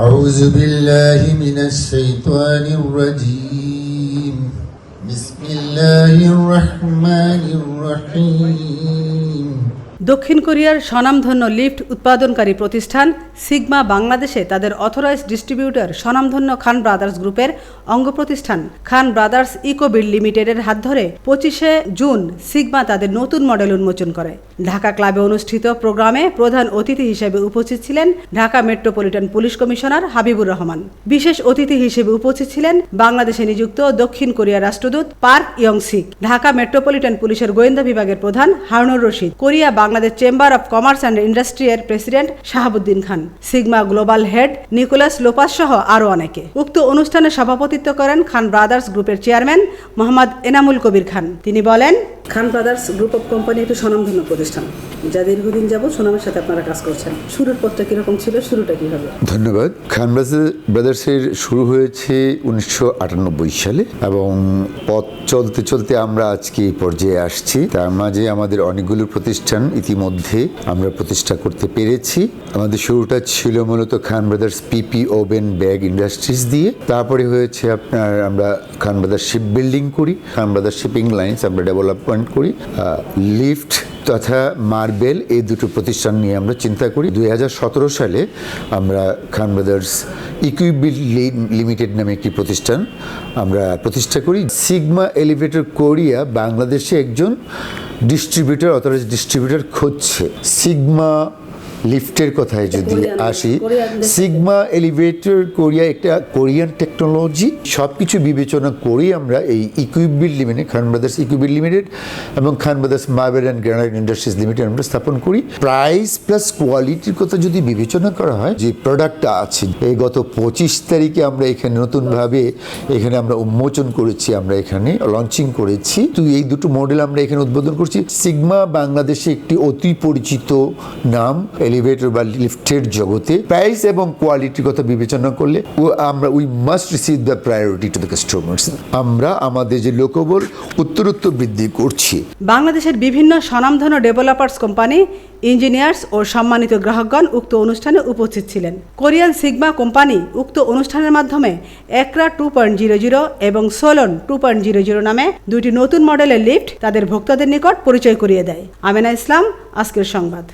أعوذ بالله من الشيطان الرجيم بسم الله الرحمن الرحيم দক্ষিণ কোরিয়ার স্বনামধন্য লিফট উৎপাদনকারী প্রতিষ্ঠান সিগমা বাংলাদেশে তাদের অথরাইজড ডিস্ট্রিবিউটর স্বনামধন্য খান ব্রাদার্স গ্রুপের অঙ্গ প্রতিষ্ঠান খান ব্রাদার্স ইকোবিল্ড লিমিটেডের হাত ধরে 25শে জুন সিগমা তাদের নতুন মডেল উন্মোচন করে। ঢাকা ক্লাবে অনুষ্ঠিত প্রোগ্রামে প্রধান অতিথি হিসেবে উপস্থিত ছিলেন Dhaka metropolitan police commissioner Habibur Rahman. বিশেষ অতিথি হিসেবে উপস্থিত ছিলেন বাংলাদেশে নিযুক্ত দক্ষিণ কোরিয়ার রাষ্ট্রদূত Park Young Sik, Dhaka metropolitan পুলিশের গোয়েন্দা বিভাগের প্রধান Harunur Rashid, Korea Bangladesh chamber of commerce and industry এর president Shahabuddin Khan, Sigma Global head Nicolas Lopez সহ আরও অনেকে। উক্ত অনুষ্ঠানে সভাপতিত্ব করেন খান ব্রাদার্স গ্রুপের চেয়ারম্যান মোহাম্মদ এনামুল কবির খান। তিনি বলেন, Khan brothers group of company একটি স্বনামধন্য প্রতিষ্ঠান, যা দীর্ঘদিন যাবৎ সুনামের সাথে আপনারা কাজ করছেন। শুরুর পথটা কিরকম ছিল, শুরুটা কিভাবে? ধন্যবাদ। খান ব্রাদার্সের শুরু হয়েছে 1998 সালে এবং পথ চলতে চলতে আমরা আজকে এই পর্যায়ে আসছি। তার মাঝে আমাদের অনেকগুলো প্রতিষ্ঠান ইতিমধ্যে আমরা প্রতিষ্ঠা করতে পেরেছি। আমাদের শুরুটা ছিল মূলত খান ব্রাদার্স পিপি ওভেন ব্যাগ ইন্ডাস্ট্রিজ দিয়ে, তারপরে হয়েছে আমরা খান ব্রাদার্স শিপ বিল্ডিং করি, খান ব্রাদার্স শিপিং লাইন্স আমরা ডেভেলপমেন্ট করি, লিফট তথা মার্বেল, এই দুটো প্রতিষ্ঠান নিয়ে আমরা চিন্তা করি। 2017 সালে আমরা খান ব্রাদার্স ইকুইবিল্ড লিমিটেড নামে একটি প্রতিষ্ঠান আমরা প্রতিষ্ঠা করি। সিগমা এলিভেটর কোরিয়া বাংলাদেশে একজন ডিস্ট্রিবিউটর, অথরাইজড ডিস্ট্রিবিউটর খুঁজছে। সিগমা লিফটের কথায় যদি আসি, সিগমা এলিভেটর কোরিয়া একটা কোরিয়ান টেকনোলজি, সব কিছু বিবেচনা করি আমরা এই Equibuild limited, Khan brothers Equibuild limited এবং Khan brothers marble and granite industries limited আমরা স্থাপন করি। প্রাইস প্লাস কোয়ালিটির কথা যদি বিবেচনা করা হয়, যে প্রোডাক্টটা আছে, এই গত 25 তারিখে আমরা এখানে নতুনভাবে এখানে আমরা উন্মোচন করেছি, আমরা এখানে লঞ্চিং করেছি। তো এই দুটো মডেল আমরা এখানে উদ্বোধন করছি। সিগমা বাংলাদেশে একটি অতি পরিচিত নাম এলিভেটর বা লিফটের জগতে। প্রাইস এবং কোয়ালিটির কথা বিবেচনা করলে we must receive the priority to the customers. আমরা আমাদের যে লোকবল উত্তরোত্তর বৃদ্ধি করছি। বাংলাদেশের বিভিন্ন স্বনামধন্য ডেভেলপার্স কোম্পানি, ইঞ্জিনিয়ার্স ও সম্মানিত গ্রাহকগণ উক্ত অনুষ্ঠানে উপস্থিত ছিলেন। কোরিয়ান সিগমা কোম্পানি উক্ত অনুষ্ঠানের মাধ্যমে একরা 2.00 এবং সোলন 2.00 নামে দুইটি নতুন মডেলের লিফট তাদের ভোক্তাদের নিকট পরিচয় করিয়ে দেয়। আমেনা ইসলাম, আজকের সংবাদ।